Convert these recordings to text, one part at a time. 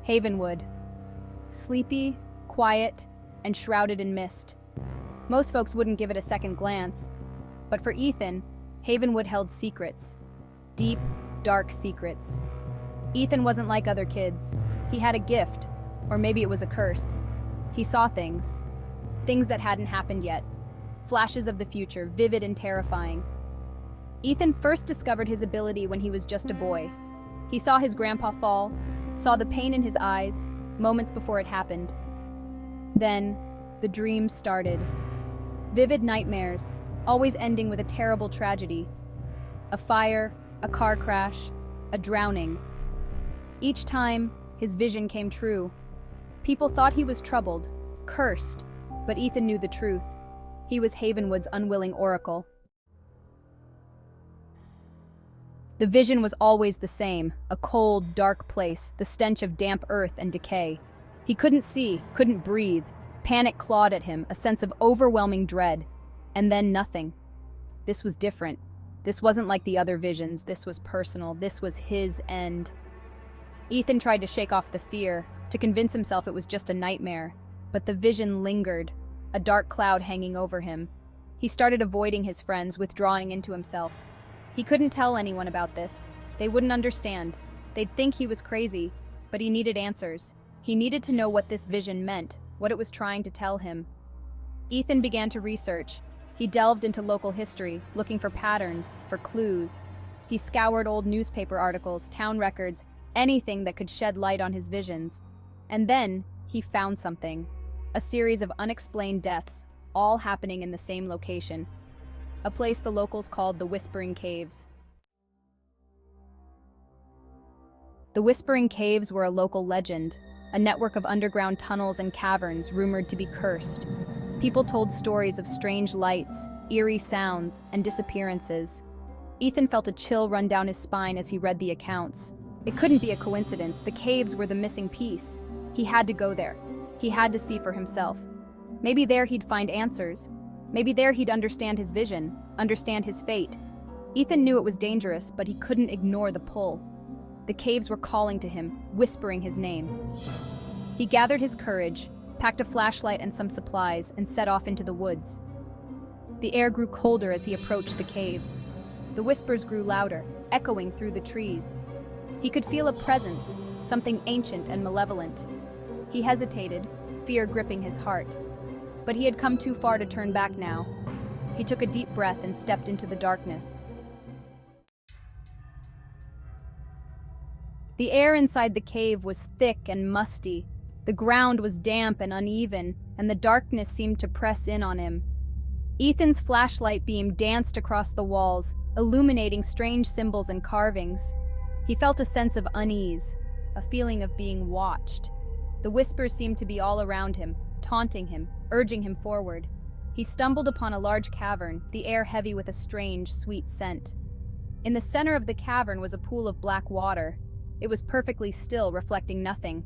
Havenwood. Sleepy, quiet, and shrouded in mist. Most folks wouldn't give it a second glance, but for Ethan, Havenwood held secrets. Deep, dark secrets. Ethan wasn't like other kids. He had a gift, or maybe it was a curse. He saw things. Things that hadn't happened yet. Flashes of the future, vivid and terrifying. Ethan first discovered his ability when he was just a boy. He saw his grandpa fall, saw the pain in his eyes, moments before it happened. Then, the dreams started. Vivid nightmares, always ending with a terrible tragedy. A fire, a car crash, a drowning. Each time, his vision came true. People thought he was troubled, cursed, but Ethan knew the truth. He was Havenwood's unwilling oracle. The vision was always the same, a cold, dark place, the stench of damp earth and decay. He couldn't see, couldn't breathe. Panic clawed at him, a sense of overwhelming dread. And then nothing. This was different. This wasn't like the other visions. This was personal. This was his end. Ethan tried to shake off the fear, to convince himself it was just a nightmare. But the vision lingered, a dark cloud hanging over him. He started avoiding his friends, withdrawing into himself. He couldn't tell anyone about this. They wouldn't understand. They'd think he was crazy, but he needed answers. He needed to know what this vision meant, what it was trying to tell him. Ethan began to research. He delved into local history, looking for patterns, for clues. He scoured old newspaper articles, town records, anything that could shed light on his visions. And then, he found something. A series of unexplained deaths, all happening in the same location. A place the locals called the Whispering Caves. The Whispering Caves were a local legend, a network of underground tunnels and caverns rumored to be cursed. People told stories of strange lights, eerie sounds, and disappearances. Ethan felt a chill run down his spine as he read the accounts. It couldn't be a coincidence. The caves were the missing piece. He had to go there. He had to see for himself. Maybe there he'd find answers. Maybe there he'd understand his vision, understand his fate. Ethan knew it was dangerous, but he couldn't ignore the pull. The caves were calling to him, whispering his name. He gathered his courage, packed a flashlight and some supplies, and set off into the woods. The air grew colder as he approached the caves. The whispers grew louder, echoing through the trees. He could feel a presence, something ancient and malevolent. He hesitated, fear gripping his heart. But he had come too far to turn back now. He took a deep breath and stepped into the darkness. The air inside the cave was thick and musty. The ground was damp and uneven, and the darkness seemed to press in on him. Ethan's flashlight beam danced across the walls, illuminating strange symbols and carvings. He felt a sense of unease, a feeling of being watched. The whispers seemed to be all around him, taunting him, urging him forward. He stumbled upon a large cavern, the air heavy with a strange, sweet scent. In the center of the cavern was a pool of black water. It was perfectly still, reflecting nothing.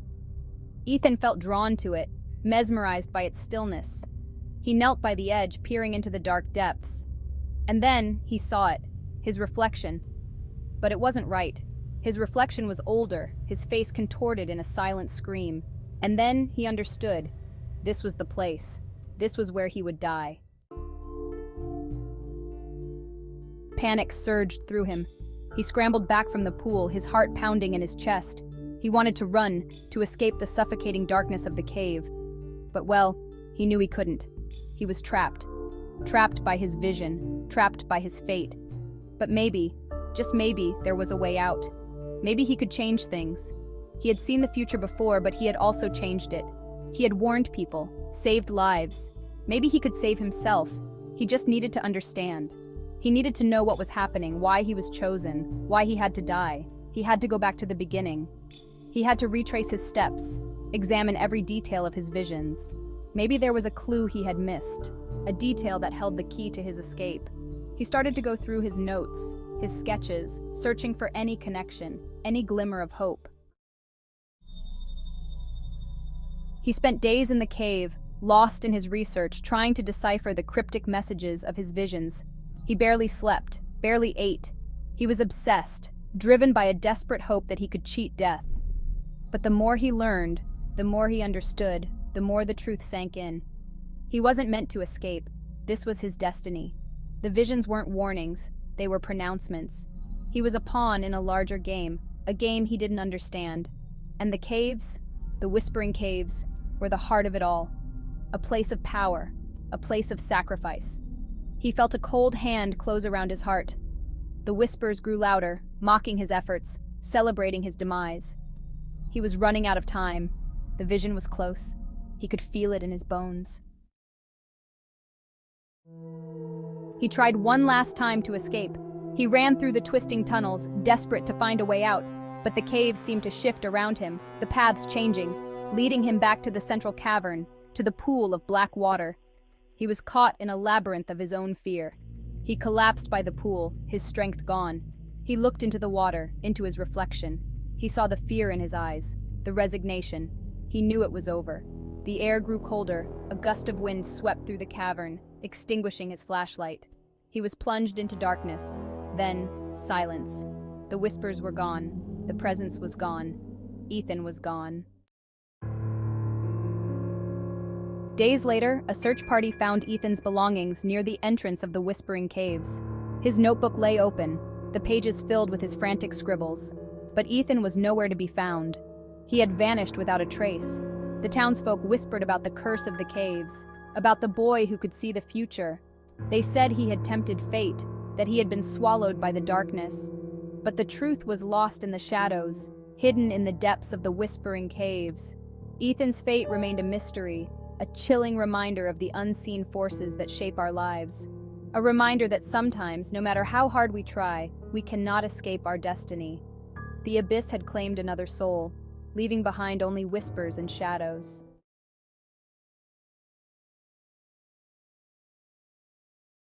Ethan felt drawn to it, mesmerized by its stillness. He knelt by the edge, peering into the dark depths. And then he saw it, his reflection. But it wasn't right. His reflection was older, his face contorted in a silent scream. And then he understood. This was the place. This was where he would die. Panic surged through him. He scrambled back from the pool, his heart pounding in his chest. He wanted to run, to escape the suffocating darkness of the cave. But well, he knew he couldn't. He was trapped. Trapped by his vision, trapped by his fate. But maybe, just maybe, there was a way out. Maybe he could change things. He had seen the future before, but he had also changed it. He had warned people, saved lives. Maybe he could save himself. He just needed to understand. He needed to know what was happening, why he was chosen, why he had to die. He had to go back to the beginning. He had to retrace his steps, examine every detail of his visions. Maybe there was a clue he had missed, a detail that held the key to his escape. He started to go through his notes, his sketches, searching for any connection, any glimmer of hope. He spent days in the cave, lost in his research, trying to decipher the cryptic messages of his visions. He barely slept, barely ate. He was obsessed, driven by a desperate hope that he could cheat death. But the more he learned, the more he understood, the more the truth sank in. He wasn't meant to escape. This was his destiny. The visions weren't warnings, they were pronouncements. He was a pawn in a larger game, a game he didn't understand. And the caves, the Whispering Caves, were the heart of it all. A place of power, a place of sacrifice. He felt a cold hand close around his heart. The whispers grew louder, mocking his efforts, celebrating his demise. He was running out of time. The vision was close. He could feel it in his bones. He tried one last time to escape. He ran through the twisting tunnels, desperate to find a way out, but the caves seemed to shift around him, the paths changing, leading him back to the central cavern, to the pool of black water. He was caught in a labyrinth of his own fear. He collapsed by the pool, his strength gone. He looked into the water, into his reflection. He saw the fear in his eyes, the resignation. He knew it was over. The air grew colder, a gust of wind swept through the cavern, extinguishing his flashlight. He was plunged into darkness. Then, silence. The whispers were gone. The presence was gone. Ethan was gone. Days later, a search party found Ethan's belongings near the entrance of the Whispering Caves. His notebook lay open, the pages filled with his frantic scribbles. But Ethan was nowhere to be found. He had vanished without a trace. The townsfolk whispered about the curse of the caves, about the boy who could see the future. They said he had tempted fate, that he had been swallowed by the darkness. But the truth was lost in the shadows, hidden in the depths of the Whispering Caves. Ethan's fate remained a mystery, a chilling reminder of the unseen forces that shape our lives. A reminder that sometimes, no matter how hard we try, we cannot escape our destiny. The abyss had claimed another soul, leaving behind only whispers and shadows.